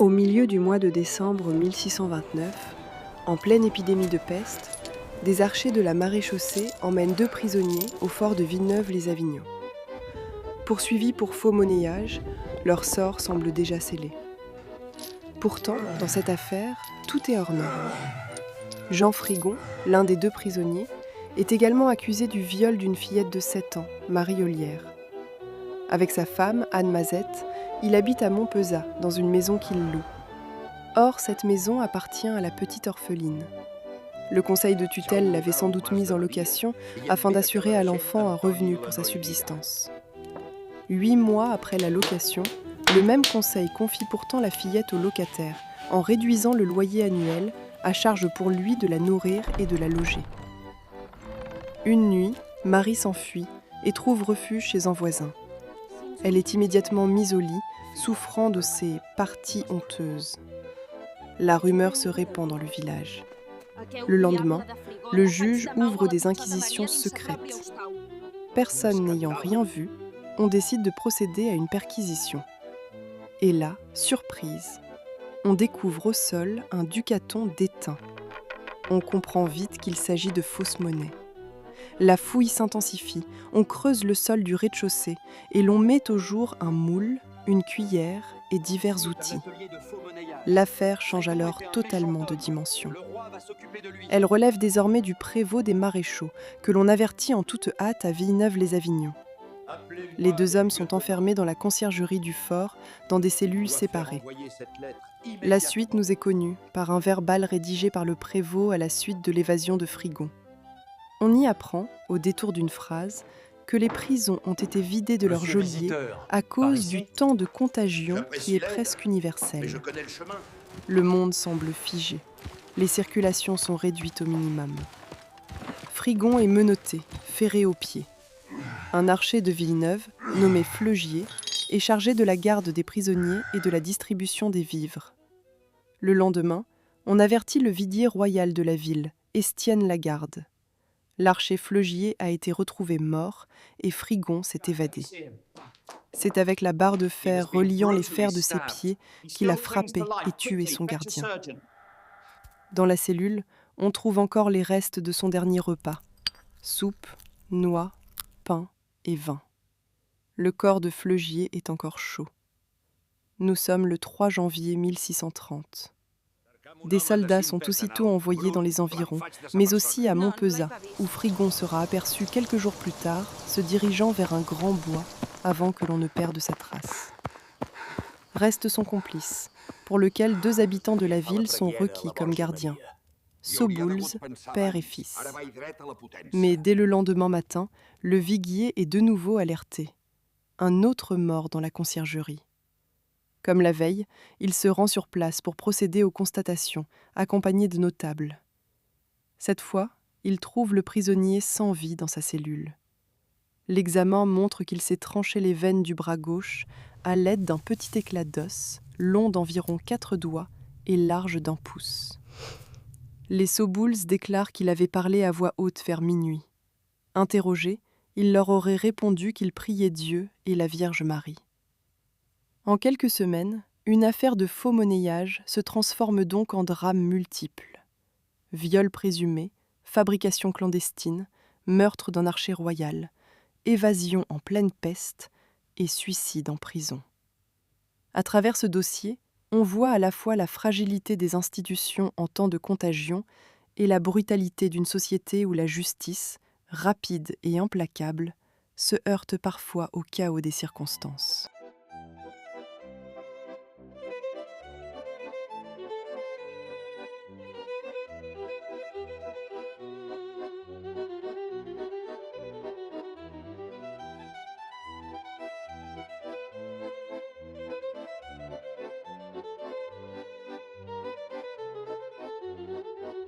Au milieu du mois de décembre 1629, en pleine épidémie de peste, des archers de la maréchaussée emmènent 2 prisonniers au fort de Villeneuve-les-Avignon. Poursuivis pour faux monnayage, leur sort semble déjà scellé. Pourtant, dans cette affaire, tout est hors norme. Jean Frigon, l'un des 2 prisonniers, est également accusé du viol d'une fillette de 7 ans, Marie Ollière. Avec sa femme, Anne Mazette, il habite à Montpezat, dans une maison qu'il loue. Or, cette maison appartient à la petite orpheline. Le conseil de tutelle l'avait sans doute mise en location afin d'assurer à l'enfant un revenu pour sa subsistance. 8 mois après la location, le même conseil confie pourtant la fillette au locataire, en réduisant le loyer annuel, à charge pour lui de la nourrir et de la loger. Une nuit, Marie s'enfuit et trouve refuge chez un voisin. Elle est immédiatement mise au lit, souffrant de ses parties honteuses. La rumeur se répand dans le village. Le lendemain, le juge ouvre des inquisitions secrètes. Personne n'ayant rien vu, on décide de procéder à une perquisition. Et là, surprise, on découvre au sol un ducaton d'étain. On comprend vite qu'il s'agit de fausse monnaie. La fouille s'intensifie, on creuse le sol du rez-de-chaussée et l'on met au jour un moule, une cuillère et divers outils. L'affaire change alors totalement de dimension. Elle relève désormais du prévôt des maréchaux, que l'on avertit en toute hâte à Villeneuve-les-Avignon. Les 2 hommes sont enfermés dans la conciergerie du fort, dans des cellules séparées. La suite nous est connue par un verbal rédigé par le prévôt à la suite de l'évasion de Frigon. On y apprend, au détour d'une phrase, que les prisons ont été vidées de leurs geôliers à cause du temps de contagion qui est presque universel. Le monde semble figé. Les circulations sont réduites au minimum. Frigon est menotté, ferré aux pieds. Un archer de Villeneuve, nommé Fleugier, est chargé de la garde des prisonniers et de la distribution des vivres. Le lendemain, on avertit le viguier royal de la ville, Estienne Lagarde. L'archer Fleugier a été retrouvé mort et Frigon s'est évadé. C'est avec la barre de fer reliant les fers de ses pieds qu'il a frappé et tué son gardien. Dans la cellule, on trouve encore les restes de son dernier repas. Soupe, noix, pain et vin. Le corps de Fleugier est encore chaud. Nous sommes le 3 janvier 1630. Des soldats sont aussitôt envoyés dans les environs, mais aussi à Montpezat, où Frigon sera aperçu quelques jours plus tard, se dirigeant vers un grand bois, avant que l'on ne perde sa trace. Reste son complice, pour lequel 2 habitants de la ville sont requis comme gardiens. Sobouls, père et fils. Mais dès le lendemain matin, le viguier est de nouveau alerté. Un autre mort dans la conciergerie. Comme la veille, il se rend sur place pour procéder aux constatations, accompagné de notables. Cette fois, il trouve le prisonnier sans vie dans sa cellule. L'examen montre qu'il s'est tranché les veines du bras gauche à l'aide d'un petit éclat d'os, long d'environ 4 doigts et large d'1 pouce. Les Sobouls déclarent qu'il avait parlé à voix haute vers minuit. Interrogé, il leur aurait répondu qu'il priait Dieu et la Vierge Marie. En quelques semaines, une affaire de faux monnayage se transforme donc en drames multiples. Viol présumé, fabrication clandestine, meurtre d'un archer royal, évasion en pleine peste et suicide en prison. À travers ce dossier, on voit à la fois la fragilité des institutions en temps de contagion et la brutalité d'une société où la justice, rapide et implacable, se heurte parfois au chaos des circonstances.